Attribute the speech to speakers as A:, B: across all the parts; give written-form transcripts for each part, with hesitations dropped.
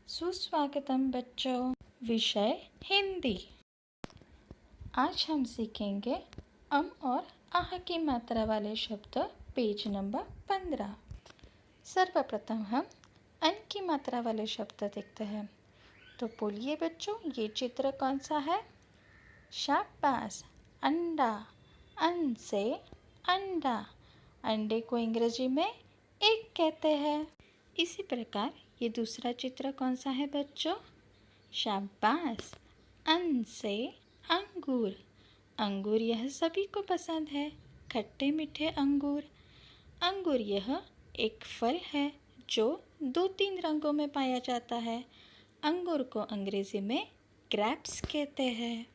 A: सुस्वागतम बच्चों। विषय हिंदी। आज हम सीखेंगे अम और आह की मात्रा वाले शब्द, पेज नंबर 15। सर्वप्रथम हम अन की मात्रा वाले शब्द देखते हैं। तो बोलिए बच्चों, ये चित्र कौन सा है? शाबाश, अंडा। अन से अंडा। अंडे को अंग्रेजी में एग कहते हैं। इसी प्रकार ये दूसरा चित्र कौन सा है बच्चों? शाबाश, अन से अंगूर। अंगूर यह सभी को पसंद है, खट्टे मीठे अंगूर। अंगूर यह एक फल है जो 2-3 रंगों में पाया जाता है। अंगूर को अंग्रेजी में ग्रेप्स कहते हैं।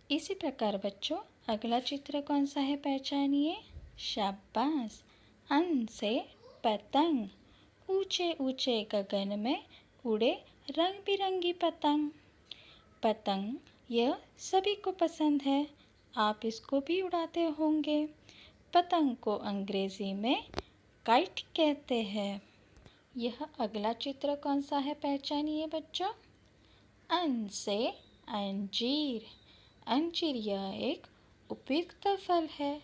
A: इसी प्रकार बच्चों अगला चित्र कौन सा है, पहचानिए। शाबाश, अन से पतंग। ऊंचे ऊंचे गगन में उड़े रंग बिरंगी पतंग। पतंग यह सभी को पसंद है, आप इसको भी उड़ाते होंगे। पतंग को अंग्रेजी में काइट कहते हैं। यह अगला चित्र कौन सा है, पहचानिए बच्चों। अन से अंजीर। अंजीर यह एक उपयुक्त फल है।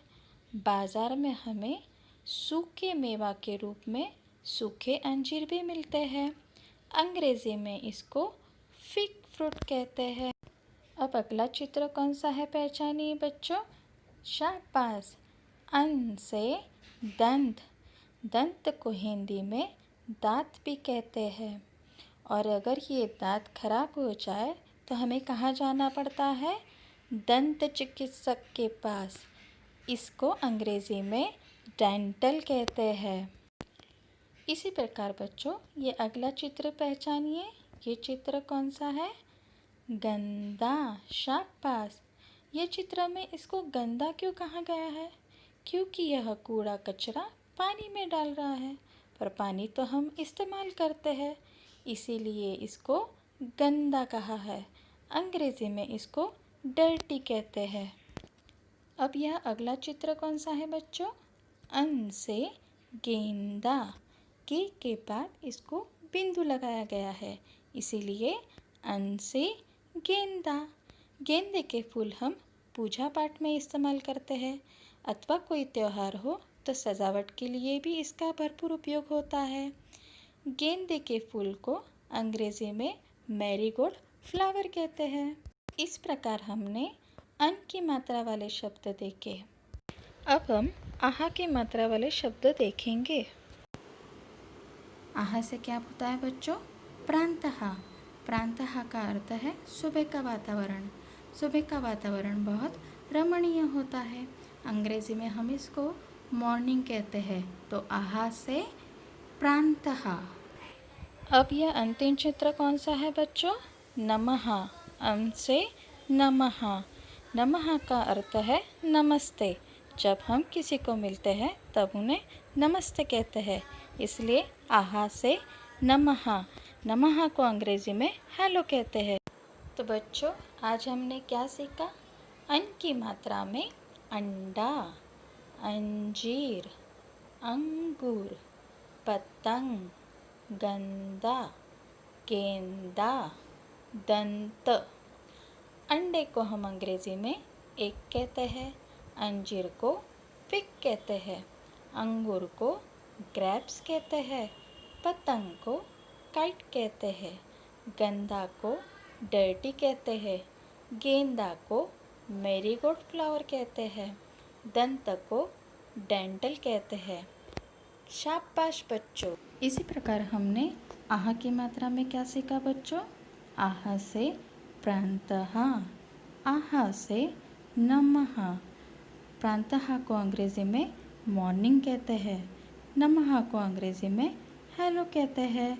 A: बाजार में हमें सूखे मेवा के रूप में सूखे अंजीर भी मिलते हैं। अंग्रेजी में इसको फिग फ्रूट कहते हैं। अब अगला चित्र कौन सा है, पहचानिए बच्चों। शाबाश, अन से दंत। दंत को हिंदी में दांत भी कहते हैं। और अगर ये दांत खराब हो जाए तो हमें कहाँ जाना पड़ता है? दंत चिकित्सक के पास। इसको अंग्रेजी में डेंटल कहते हैं। इसी प्रकार बच्चों ये अगला चित्र पहचानिए। ये चित्र कौन सा है? गंदा। शाबाश। ये चित्र में इसको गंदा क्यों कहा गया है? क्योंकि यह कूड़ा कचरा पानी में डाल रहा है, पर पानी तो हम इस्तेमाल करते हैं, इसीलिए इसको गंदा कहा है। अंग्रेजी में इसको डर्टी कहते हैं। अब यह अगला चित्र कौन सा है बच्चों? अन से गेंदा। के बाद इसको बिंदु लगाया गया है, इसीलिए अन से गेंदा। गेंदे के फूल हम पूजा पाठ में इस्तेमाल करते हैं, अथवा कोई त्यौहार हो तो सजावट के लिए भी इसका भरपूर उपयोग होता है। गेंदे के फूल को अंग्रेजी में मैरीगोल्ड फ्लावर कहते हैं। इस प्रकार हमने अन की मात्रा वाले शब्द देखे। अब हम आह की मात्रा वाले शब्द देखेंगे। आह से क्या होता है बच्चों? प्रांतः। प्रांतः का अर्थ है सुबह का वातावरण। सुबह का वातावरण बहुत रमणीय होता है। अंग्रेजी में हम इसको मॉर्निंग कहते हैं। तो आह से प्रांतः। अब यह अंतिम चित्र कौन सा है बच्चों? नमः। अम से नमः। नमः का अर्थ है नमस्ते। जब हम किसी को मिलते हैं तब उन्हें नमस्ते कहते हैं, इसलिए आहा से नमः। नमः को अंग्रेजी में हेलो कहते हैं। तो बच्चों आज हमने क्या सीखा? अन की मात्रा में अंडा, अंजीर, अंगूर, पतंग, गंदा, गेंदा, दंत। अंडे को हम अंग्रेजी में एग कहते हैं, अंजीर को फिग कहते हैं, अंगूर को ग्रेप्स कहते हैं, पतंग को काइट कहते हैं, गंदा को डर्टी कहते हैं, गेंदा को मैरीगोल्ड फ्लावर कहते हैं, दंत को डेंटल कहते हैं। शाबाश बच्चों। इसी प्रकार हमने आह की मात्रा में क्या सीखा बच्चों? आह से प्रांतः, आह से नमः। प्रांतः को अंग्रेजी में मॉर्निंग कहते हैं, नमः को अंग्रेजी में हेलो कहते हैं।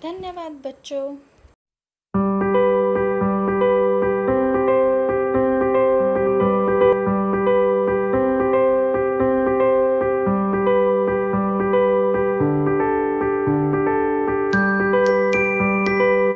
A: धन्यवाद बच्चों।